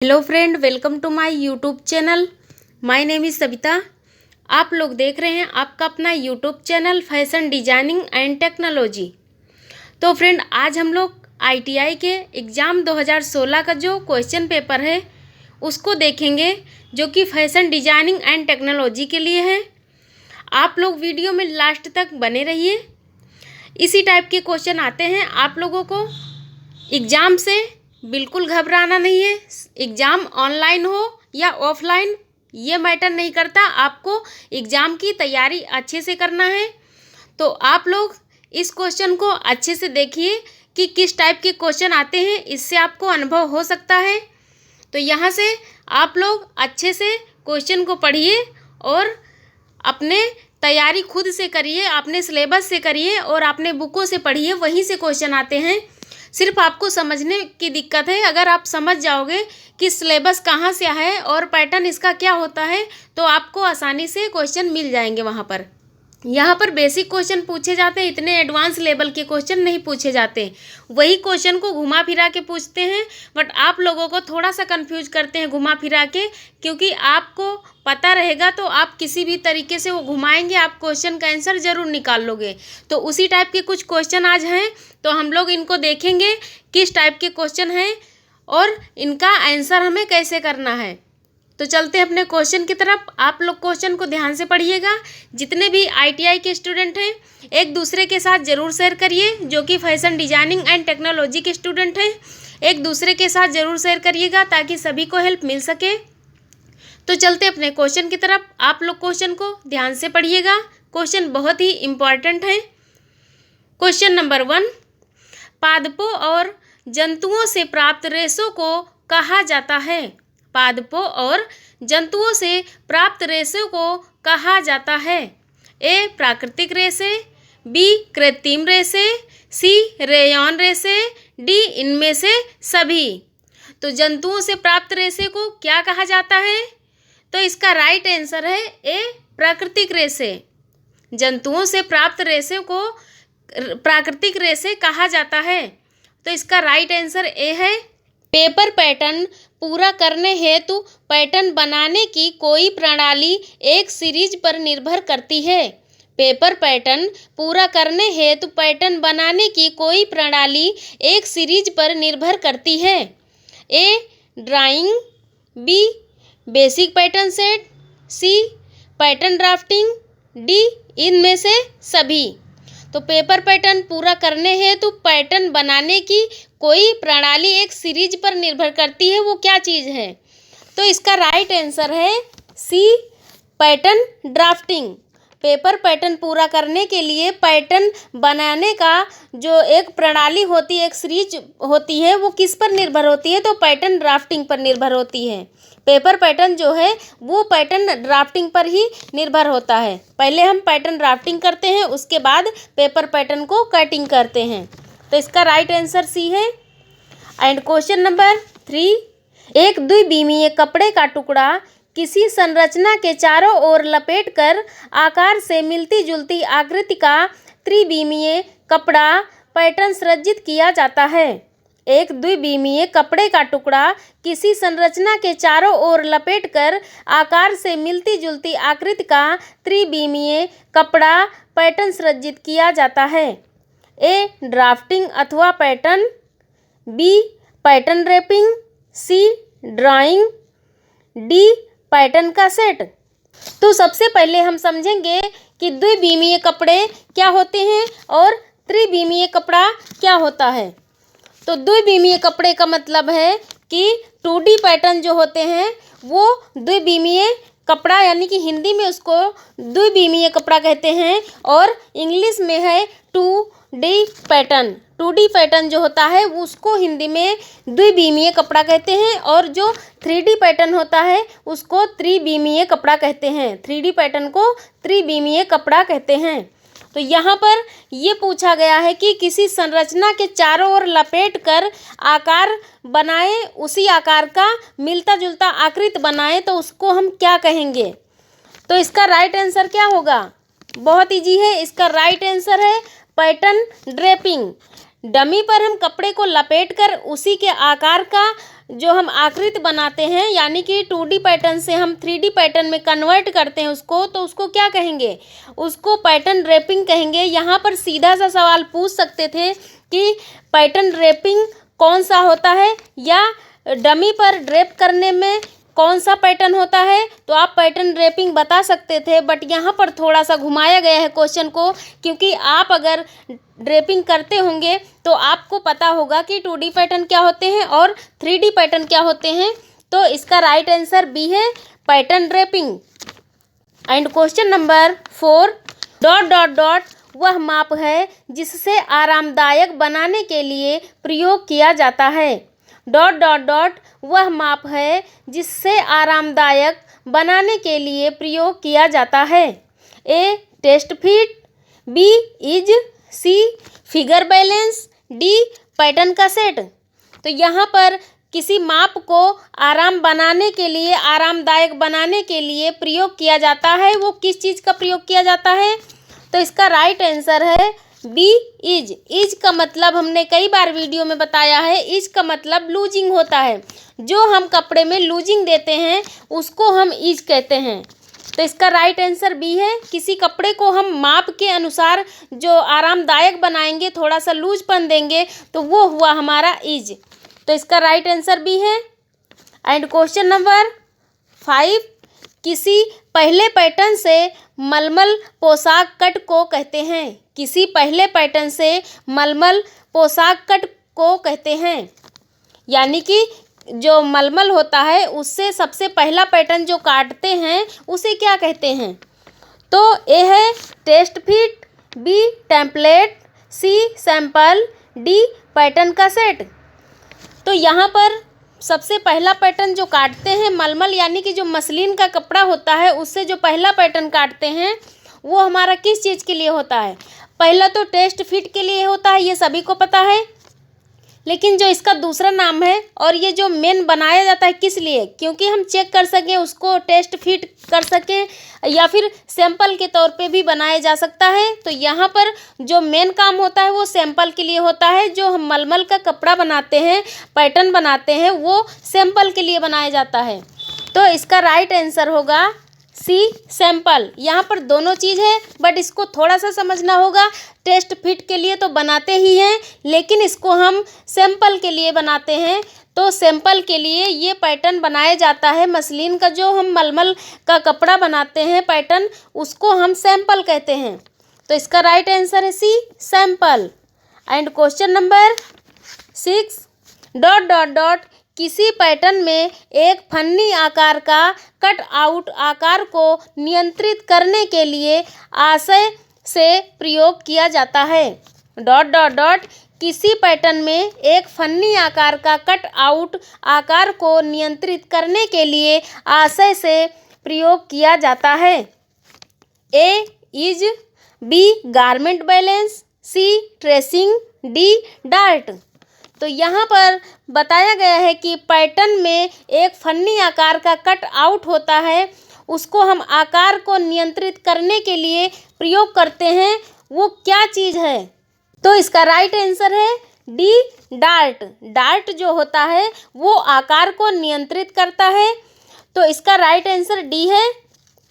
Hello friend, welcome to my YouTube channel. My name is Savita. आप लोग देख रहे हैं आपका अपना YouTube channel fashion designing and technology. तो फ्रेंड, आज हम लोग आईटीआई के एग्ज़ाम 2016 का जो क्वेश्चन पेपर है उसको देखेंगे, जो कि फैशन डिजाइनिंग एंड टेक्नोलॉजी के लिए है। आप लोग वीडियो में लास्ट तक बने रहिए। इसी टाइप के क्वेश्चन आते हैं आप लोगों को। एग्ज़ाम से बिल्कुल घबराना नहीं है। एग्ज़ाम ऑनलाइन हो या ऑफलाइन ये मैटर नहीं करता, आपको एग्ज़ाम की तैयारी अच्छे से करना है। तो आप लोग इस क्वेश्चन को अच्छे से देखिए कि किस टाइप के क्वेश्चन आते हैं, इससे आपको अनुभव हो सकता है। तो यहाँ से आप लोग अच्छे से क्वेश्चन को पढ़िए और अपने तैयारी खुद से करिए, अपने सिलेबस से करिए और अपने बुकों से पढ़िए, वहीं से क्वेश्चन आते हैं। सिर्फ आपको समझने की दिक्कत है। अगर आप समझ जाओगे कि सिलेबस कहाँ से है और पैटर्न इसका क्या होता है, तो आपको आसानी से क्वेश्चन मिल जाएंगे। वहाँ पर यहाँ पर बेसिक क्वेश्चन पूछे जाते हैं, इतने एडवांस लेवल के क्वेश्चन नहीं पूछे जाते। वही क्वेश्चन को घुमा फिरा के पूछते हैं, बट आप लोगों को थोड़ा सा कंफ्यूज करते हैं घुमा फिरा के, क्योंकि आपको पता रहेगा तो आप किसी भी तरीके से वो घुमाएंगे, आप क्वेश्चन का आंसर ज़रूर निकाल लोगे। तो उसी टाइप के कुछ क्वेश्चन आज हैं, तो हम लोग इनको देखेंगे किस टाइप के क्वेश्चन हैं और इनका आंसर हमें कैसे करना है। तो चलते हैं अपने क्वेश्चन की तरफ। आप लोग क्वेश्चन को ध्यान से पढ़िएगा। जितने भी आईटीआई के स्टूडेंट हैं एक दूसरे के साथ ज़रूर शेयर करिए, जो कि फैशन डिजाइनिंग एंड टेक्नोलॉजी के स्टूडेंट हैं एक दूसरे के साथ ज़रूर शेयर करिएगा, ताकि सभी को हेल्प मिल सके। तो चलते अपने क्वेश्चन की तरफ। आप लोग क्वेश्चन को ध्यान से पढ़िएगा, क्वेश्चन बहुत ही इम्पॉर्टेंट है। क्वेश्चन नंबर 1, पादपों और जंतुओं से प्राप्त रेशों को कहा जाता है। पादपों और जंतुओं से प्राप्त रेशे को कहा जाता है। ए प्राकृतिक रेशे, बी कृत्रिम रेशे, सी रेयॉन रेशे, डी इनमें से सभी। तो जंतुओं से प्राप्त रेशे को क्या कहा जाता है? तो इसका राइट आंसर है ए प्राकृतिक रेशे। जंतुओं से प्राप्त रेशे को प्राकृतिक रेशे कहा जाता है। तो इसका राइट आंसर ए है। पेपर पैटर्न पूरा करने हेतु पैटर्न बनाने की कोई प्रणाली एक सीरीज पर निर्भर करती है। पेपर पैटर्न पूरा करने हेतु पैटर्न बनाने की कोई प्रणाली एक सीरीज पर निर्भर करती है। A drawing, B basic pattern set, C pattern drafting, D इनमें से सभी। तो पेपर पैटर्न पूरा करने हेतु पैटर्न बनाने की कोई प्रणाली एक सीरीज पर निर्भर करती है, वो क्या चीज़ है? तो इसका राइट आंसर है सी पैटर्न ड्राफ्टिंग। पेपर पैटर्न पूरा करने के लिए पैटर्न बनाने का जो एक प्रणाली होती है, एक सीरीज होती है, वो किस पर निर्भर होती है? तो पैटर्न ड्राफ्टिंग पर निर्भर होती है। पेपर पैटर्न जो है वो पैटर्न ड्राफ्टिंग पर ही निर्भर होता है। पहले हम पैटर्न ड्राफ्टिंग करते हैं, उसके बाद पेपर पैटर्न को कटिंग करते हैं। तो इसका राइट आंसर सी है। एंड क्वेश्चन नंबर 3, एक द्विविमीय कपड़े का टुकड़ा किसी संरचना के चारों ओर लपेटकर आकार से मिलती जुलती आकृति का त्रिविमीय कपड़ा पैटर्न सृजित किया जाता है। एक द्विविमीय कपड़े का टुकड़ा किसी संरचना के चारों ओर लपेटकर आकार से मिलती जुलती आकृति का त्रिविमीय कपड़ा पैटर्न सृजित किया जाता है। ए ड्राफ्टिंग अथवा पैटर्न, बी पैटर्न रैपिंग, सी ड्राइंग, डी पैटर्न का सेट। तो सबसे पहले हम समझेंगे कि द्विविमीय कपड़े क्या होते हैं और त्रिविमीय कपड़ा क्या होता है। तो द्विविमीय कपड़े का मतलब है कि 2D पैटर्न जो होते हैं वो द्विविमीय कपड़ा, यानी कि हिंदी में उसको द्विविमीय कपड़ा कहते हैं और इंग्लिश में है 2D पैटर्न। 2D पैटर्न जो होता है उसको हिंदी में द्विविमीय कपड़ा कहते हैं और जो 3D पैटर्न होता है उसको त्रिविमीय कपड़ा कहते हैं। 3D पैटर्न को त्रिविमीय कपड़ा कहते हैं। तो यहाँ पर ये पूछा गया है कि किसी संरचना के चारों ओर लपेट कर आकार बनाए, उसी आकार का मिलता जुलता आकृति बनाए, तो उसको हम क्या कहेंगे? तो इसका राइट आंसर क्या होगा? बहुत इजी है। इसका राइट आंसर है पैटर्न ड्रेपिंग। डमी पर हम कपड़े को लपेटकर उसी के आकार का जो हम आकृति बनाते हैं, यानी कि 2D पैटर्न से हम 3D पैटर्न में कन्वर्ट करते हैं उसको, तो उसको क्या कहेंगे? उसको पैटर्न ड्रेपिंग कहेंगे। यहाँ पर सीधा सा सवाल पूछ सकते थे कि पैटर्न ड्रेपिंग कौन सा होता है, या डमी पर ड्रेप करने में कौन सा पैटर्न होता है, तो आप पैटर्न ड्रेपिंग बता सकते थे। बट यहाँ पर थोड़ा सा घुमाया गया है क्वेश्चन को, क्योंकि आप अगर ड्रेपिंग करते होंगे तो आपको पता होगा कि 2D पैटर्न क्या होते हैं और 3D पैटर्न क्या होते हैं। तो इसका राइट आंसर बी है, pattern draping. And question number 4, dot dot dot वह माप है जिससे आरामदायक बनाने के लिए प्रयोग किया जाता है। डॉट डॉट डॉट वह माप है जिससे आरामदायक बनाने के लिए प्रयोग किया जाता है। A test fit, B ease, C figure balance, D pattern का सेट। तो यहाँ पर किसी माप को आरामदायक बनाने के लिए प्रयोग किया जाता है, वो किस चीज़ का प्रयोग किया जाता है? तो इसका राइट आंसर है बी इज। इज का मतलब हमने कई बार वीडियो में बताया है, इज का मतलब लूजिंग होता है। जो हम कपड़े में लूजिंग देते हैं उसको हम इज कहते हैं। तो इसका राइट आंसर बी है। किसी कपड़े को हम माप के अनुसार जो आरामदायक बनाएंगे, थोड़ा सा लूजपन देंगे, तो वो हुआ हमारा इज। तो इसका राइट आंसर बी है। एंड क्वेश्चन नंबर 5, किसी पहले पैटर्न से मलमल पोशाक कट को कहते हैं। किसी पहले पैटर्न से मलमल पोशाक कट को कहते हैं, यानी कि जो मलमल होता है उससे सबसे पहला पैटर्न जो काटते हैं उसे क्या कहते हैं? तो ए है टेस्ट फिट, बी टेम्पलेट, सी सैंपल, डी पैटर्न का सेट। तो यहाँ पर सबसे पहला पैटर्न जो काटते हैं मलमल, यानी कि जो मसलिन का कपड़ा होता है उससे जो पहला पैटर्न काटते हैं वो हमारा किस चीज़ के लिए होता है? पहला तो टेस्ट फिट के लिए होता है, ये सभी को पता है। लेकिन जो इसका दूसरा नाम है, और ये जो मेन बनाया जाता है किस लिए? क्योंकि हम चेक कर सकें, उसको टेस्ट फिट कर सकें, या फिर सैंपल के तौर पे भी बनाया जा सकता है। तो यहाँ पर जो मेन काम होता है वो सैंपल के लिए होता है। जो हम मलमल का कपड़ा बनाते हैं, पैटर्न बनाते हैं, वो सैंपल के लिए बनाया जाता है। तो इसका राइट आंसर होगा सी सैंपल। यहाँ पर दोनों चीज़ है, बट इसको थोड़ा सा समझना होगा। टेस्ट फिट के लिए तो बनाते ही हैं, लेकिन इसको हम सैंपल के लिए बनाते हैं। तो सैंपल के लिए ये पैटर्न बनाया जाता है। मसलिन का जो हम मलमल का कपड़ा बनाते हैं पैटर्न, उसको हम सैंपल कहते हैं। तो इसका राइट आंसर है C sample. And question number 6, dot dot dot किसी पैटर्न में एक फन्नी आकार का कट आउट आकार को नियंत्रित करने के लिए आशय से प्रयोग किया जाता है। डॉट डॉट डॉट किसी पैटर्न में एक फन्नी आकार का कट आउट आकार को नियंत्रित करने के लिए आशय से प्रयोग किया जाता है। A ease, B garment balance, C tracing, D dart. तो यहाँ पर बताया गया है कि पैटर्न में एक फन्नी आकार का कट आउट होता है, उसको हम आकार को नियंत्रित करने के लिए प्रयोग करते हैं। वो क्या चीज़ है? तो इसका राइट आंसर है डी डार्ट। डार्ट जो होता है वो आकार को नियंत्रित करता है। तो इसका राइट आंसर डी है,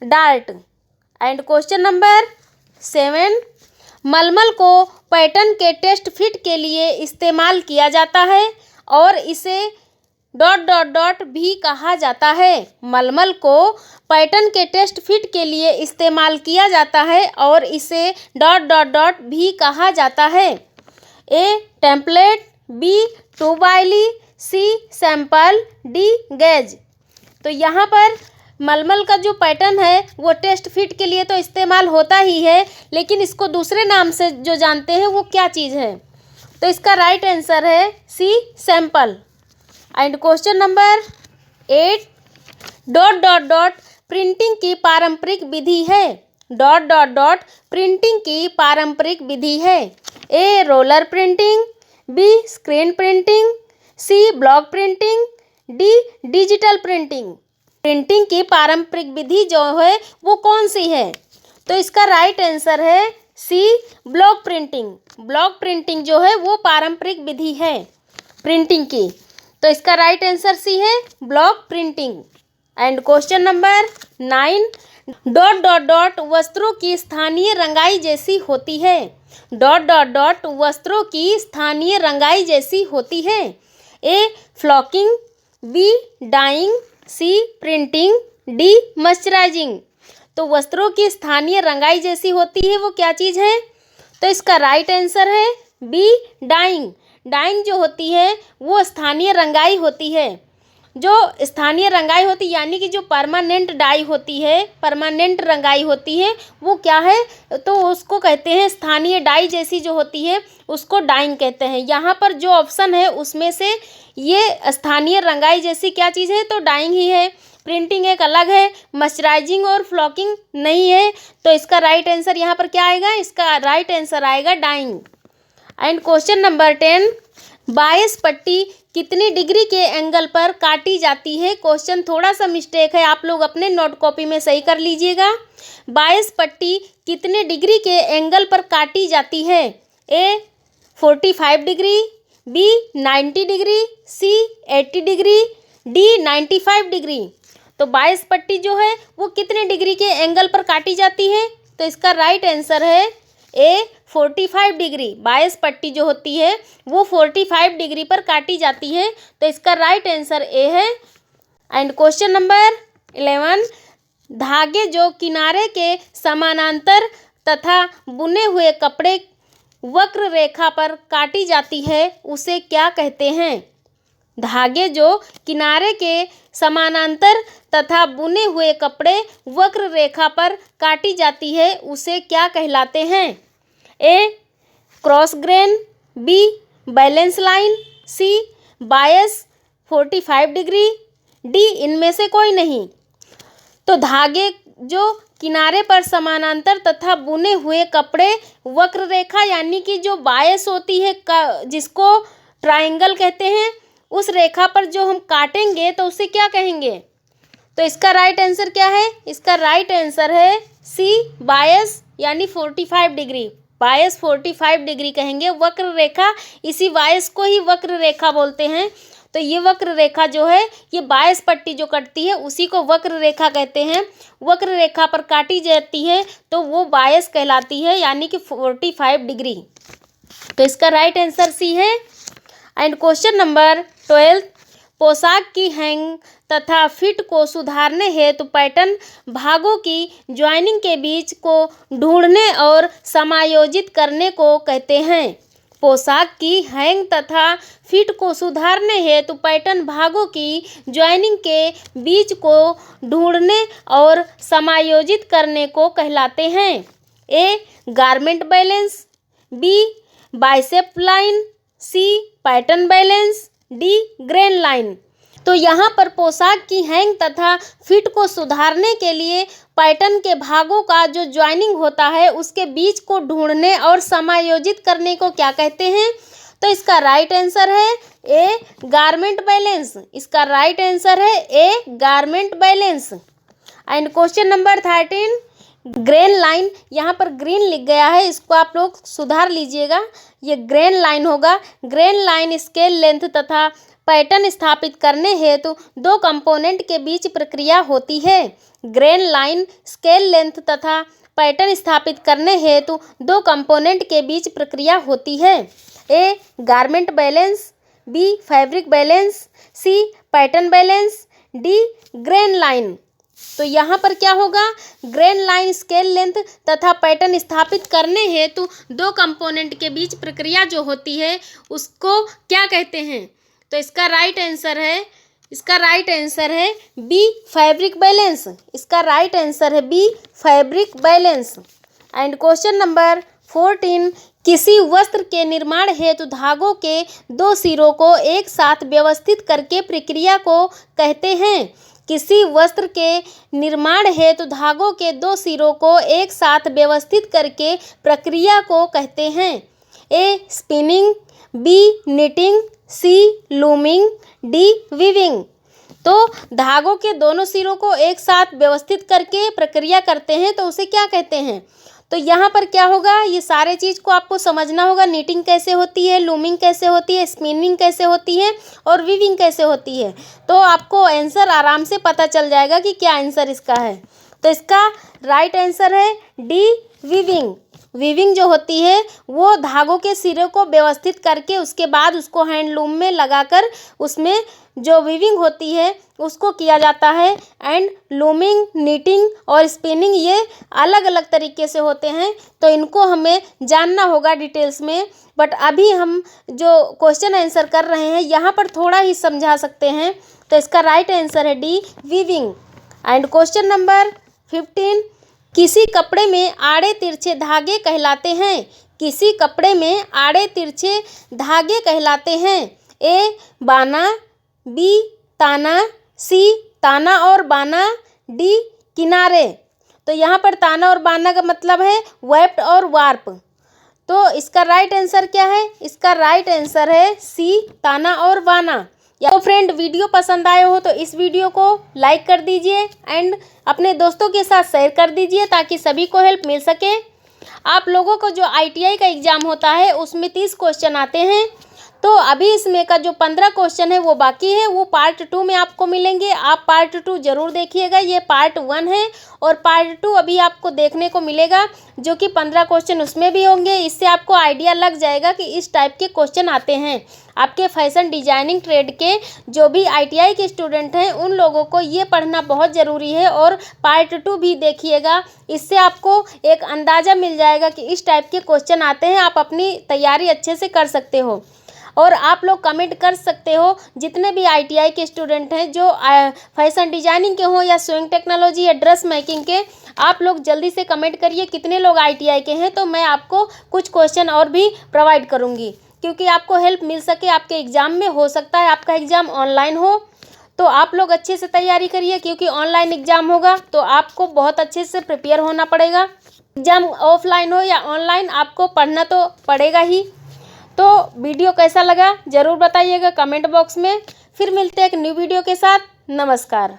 डार्ट। एंड क्वेश्चन नंबर 7, मलमल को पैटर्न के टेस्ट फिट के लिए इस्तेमाल किया जाता है और इसे डॉट डॉट डॉट भी कहा जाता है। मलमल को पैटर्न के टेस्ट फिट के लिए इस्तेमाल किया जाता है और इसे डॉट डॉट डॉट भी कहा जाता है। ए टेम्पलेट, बी टू बाइली, सी सैंपल, डी गेज। तो यहाँ पर मलमल का जो पैटर्न है वो टेस्ट फिट के लिए तो इस्तेमाल होता ही है, लेकिन इसको दूसरे नाम से जो जानते हैं वो क्या चीज़ है? तो इसका राइट आंसर है C sample. And question number 8, dot dot dot printing की पारंपरिक विधि है। डॉट डॉट डॉट प्रिंटिंग की पारंपरिक विधि है। A roller printing, B screen printing, C block printing, D digital printing. Printing की पारंपरिक विधि जो है वो कौन सी है? तो इसका राइट आंसर है C block printing. Block printing जो है वो पारंपरिक विधि है प्रिंटिंग की। तो इसका राइट आंसर सी है block printing. And question number 9, dot dot dot वस्त्रों की स्थानीय रंगाई जैसी होती है। डॉट डॉट डॉट वस्त्रों की स्थानीय रंगाई जैसी होती है। A flocking, B dyeing, C printing, D mercerising. तो वस्त्रों की स्थानीय रंगाई जैसी होती है वो क्या चीज़ है? तो इसका राइट आंसर है बी डाइंग। डाइंग जो होती है वो स्थानीय रंगाई होती है। जो स्थानीय रंगाई होती यानी कि जो परमानेंट डाई होती है, परमानेंट रंगाई होती है वो क्या है? तो उसको कहते हैं स्थानीय डाई जैसी जो होती है उसको डाइंग कहते हैं। यहाँ पर जो ऑप्शन है उसमें से ये स्थानीय रंगाई जैसी क्या चीज़ है? तो डाइंग ही है। प्रिंटिंग एक अलग है, मर्चराइजिंग और फ्लॉकिंग नहीं है। तो इसका राइट आंसर यहाँ पर क्या आएगा? इसका राइट आंसर आएगा डाइंग। एंड क्वेश्चन नंबर 10, बायस पट्टी कितनी डिग्री के एंगल पर काटी जाती है? क्वेश्चन थोड़ा सा मिस्टेक है, आप लोग अपने नोट कॉपी में सही कर लीजिएगा। बायस पट्टी कितने डिग्री के एंगल पर काटी जाती है? ए 45 डिग्री, बी 90 डिग्री, सी 80 डिग्री, डी 95 डिग्री। तो बायस पट्टी जो है वो कितने डिग्री के एंगल पर काटी जाती है? तो इसका राइट आंसर है ए 45 डिग्री। बायस पट्टी जो होती है वो 45 डिग्री पर काटी जाती है। तो इसका राइट आंसर ए है। एंड क्वेश्चन नंबर 11, धागे जो किनारे के समानांतर तथा बुने हुए कपड़े वक्र रेखा पर काटी जाती है उसे क्या कहते हैं? धागे जो किनारे के समानांतर तथा बुने हुए कपड़े वक्र रेखा पर काटी जाती है उसे क्या कहलाते हैं? A cross grain, B balance line, C bias 45 degree, D इनमें से कोई नहीं। तो धागे जो किनारे पर समानांतर तथा बुने हुए कपड़े वक्र रेखा यानी कि जो बायस होती है जिसको ट्रायंगल कहते हैं, उस रेखा पर जो हम काटेंगे तो उसे क्या कहेंगे? तो इसका राइट आंसर क्या है? इसका राइट आंसर है सी बायस यानी 45 डिग्री। बायस 45 डिग्री कहेंगे। वक्र रेखा, इसी बायस को ही वक्र रेखा बोलते हैं। तो ये वक्र रेखा जो है ये बायस पट्टी जो कटती है उसी को वक्र रेखा कहते हैं। वक्र रेखा पर काटी जाती है तो वो बायस कहलाती है यानी कि 45 डिग्री। तो इसका राइट आंसर सी है। एंड क्वेश्चन नंबर 12, पोशाक की हैंग तथा फिट को सुधारने हेतु पैटर्न भागों की ज्वाइनिंग के बीच को ढूंढने और समायोजित करने को कहते हैं। पोशाक की हैंग तथा फिट को सुधारने हेतु पैटर्न भागों की ज्वाइनिंग के बीच को ढूंढने और समायोजित करने को कहलाते हैं। A garment balance, B bicep line, C pattern balance, D grain line. तो यहाँ पर पोशाक की हैंग तथा फिट को सुधारने के लिए पैटर्न के भागों का जो ज्वाइनिंग होता है उसके बीच को ढूंढने और समायोजित करने को क्या कहते हैं? तो इसका राइट आंसर है ए गारमेंट बैलेंस। इसका राइट आंसर है A garment balance. And question number 13, grain line, यहाँ पर ग्रीन लिख गया है, इसको आप लोग सुधार लीजिएगा, ये ग्रेन लाइन होगा। ग्रेन लाइन स्केल लेंथ तथा पैटर्न स्थापित करने हेतु दो कंपोनेंट के बीच प्रक्रिया होती है। ग्रेन लाइन स्केल लेंथ तथा पैटर्न स्थापित करने हेतु दो कंपोनेंट के बीच प्रक्रिया होती है। A garment balance, B fabric balance, C pattern balance, D grain line. तो यहाँ पर क्या होगा? ग्रेन लाइन स्केल लेंथ तथा पैटर्न स्थापित करने हेतु दो कंपोनेंट के बीच प्रक्रिया जो होती है उसको क्या कहते हैं? तो इसका राइट आंसर है बी फैब्रिक बैलेंस। इसका राइट आंसर है B fabric balance. And question number 14, किसी वस्त्र के निर्माण हेतु धागों के दो सिरों को एक साथ व्यवस्थित करके प्रक्रिया को कहते हैं। किसी वस्त्र के निर्माण हेतु धागों के दो सिरों को एक साथ व्यवस्थित करके प्रक्रिया को कहते हैं। ए स्पिनिंग, बी निटिंग, सी लूमिंग, डी वीविंग। तो धागों के दोनों सिरों को एक साथ व्यवस्थित करके प्रक्रिया करते हैं तो उसे क्या कहते हैं? तो यहाँ पर क्या होगा, ये सारे चीज़ को आपको समझना होगा। नीटिंग कैसे होती है, लूमिंग कैसे होती है, स्पिनिंग कैसे होती है और वीविंग कैसे होती है। तो आपको आंसर आराम से पता चल जाएगा कि क्या आंसर इसका है। तो इसका राइट आंसर है डी, वीविंग। वीविंग जो होती है वो धागों के सिरे को व्यवस्थित करके उसके बाद उसको हैंडलूम में लगाकर उसमें जो वीविंग होती है उसको किया जाता है। एंड लूमिंग, नीटिंग और स्पिनिंग ये अलग अलग तरीके से होते हैं, तो इनको हमें जानना होगा डिटेल्स में। बट अभी हम जो क्वेश्चन आंसर कर रहे हैं यहाँ पर थोड़ा ही समझा सकते हैं। तो इसका राइट आंसर है D, weaving. And question number 15, किसी कपड़े में आड़े तिरछे धागे कहलाते हैं। किसी कपड़े में आड़े तिरछे धागे कहलाते हैं। ए, बाना, बी, ताना, सी, ताना और बाना, डी, किनारे। तो यहाँ पर ताना और बाना का मतलब है वेप्ट और वार्प। तो इसका राइट आंसर क्या है, इसका राइट आंसर है सी, ताना और बाना। तो फ्रेंड, वीडियो पसंद आए हो तो इस वीडियो को लाइक कर दीजिए एंड अपने दोस्तों के साथ शेयर कर दीजिए ताकि सभी को हेल्प मिल सके। आप लोगों को जो ITI का एग्ज़ाम होता है उसमें 30 क्वेश्चन आते हैं। तो अभी इसमें का जो 15 क्वेश्चन है वो बाकी है, वो पार्ट 2 में आपको मिलेंगे। आप पार्ट 2 ज़रूर देखिएगा। ये पार्ट 1 है और पार्ट 2 अभी आपको देखने को मिलेगा, जो कि 15 क्वेश्चन उसमें भी होंगे। इससे आपको आइडिया लग जाएगा कि इस टाइप के क्वेश्चन आते हैं। आपके फैशन डिजाइनिंग ट्रेड के जो भी ITI के स्टूडेंट हैं उन लोगों को ये पढ़ना बहुत ज़रूरी है। और पार्ट 2 भी देखिएगा, इससे आपको एक अंदाज़ा मिल जाएगा कि इस टाइप के क्वेश्चन आते हैं। आप अपनी तैयारी अच्छे से कर सकते हो। और आप लोग कमेंट कर सकते हो, जितने भी ITI के स्टूडेंट हैं जो फैशन डिजाइनिंग के हों या स्विंग टेक्नोलॉजी या ड्रेस मेकिंग के, आप लोग जल्दी से कमेंट करिए कितने लोग ITI के हैं। तो मैं आपको कुछ क्वेश्चन और भी प्रोवाइड करूँगी, क्योंकि आपको हेल्प मिल सके आपके एग्ज़ाम में। हो सकता है आपका एग्ज़ाम ऑनलाइन हो, तो आप लोग अच्छे से तैयारी करिए, क्योंकि ऑनलाइन एग्ज़ाम होगा तो आपको बहुत अच्छे से प्रिपेयर होना पड़ेगा। एग्ज़ाम ऑफलाइन हो या ऑनलाइन, आपको पढ़ना तो पड़ेगा ही। तो वीडियो कैसा लगा ज़रूर बताइएगा कमेंट बॉक्स में। फिर मिलते हैं एक न्यू वीडियो के साथ। नमस्कार।